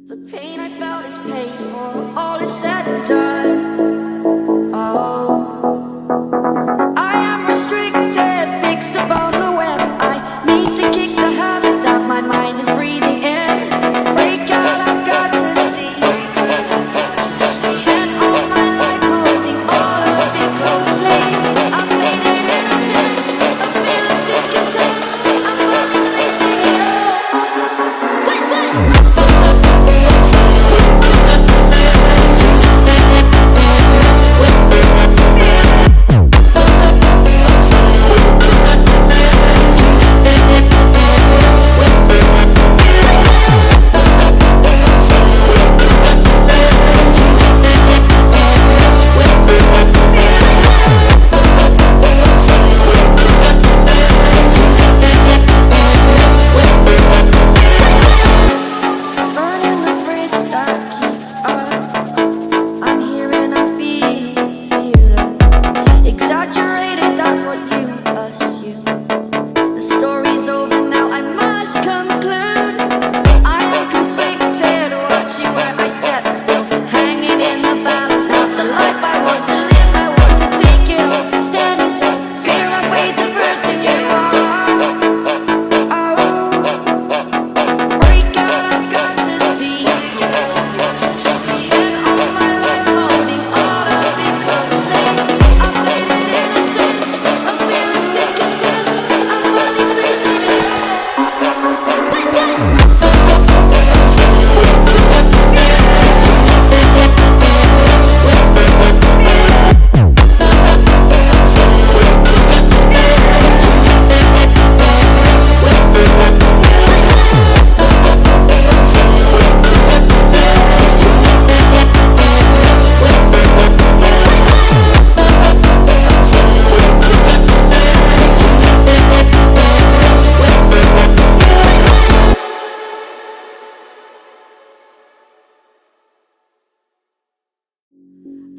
The pain I felt is paid for, all is said and done. Oh, I am restricted, fixed upon the web. I need to kick the habit that my mind is breathing in. Break out, I've got to see. Spent all my life holding all of it closely. I've made it innocent, a feel of discontent. I'm finally facing it all. Wait, wait.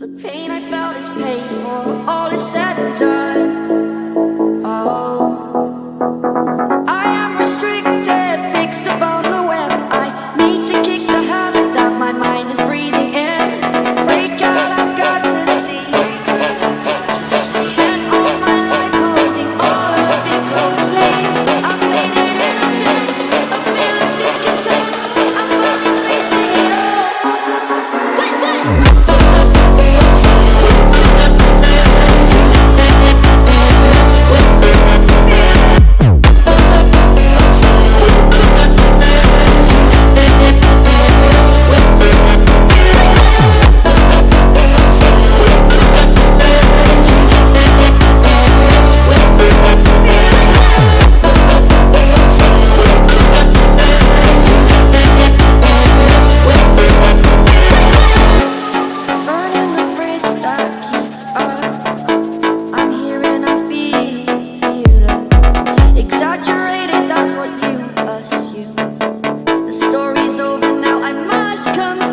The pain I felt is paid for, all is said and done. Oh, I am restricted, fixed upon the web. I need to kick the habit that my mind is breathing in. Break out, I've got to see. Spent all my life holding all of it closely. I've made it innocent, a feel of discontent. I'm finally facing it all. Wait, wait. Exaggerated, that's what you assume. The story's over now, I must come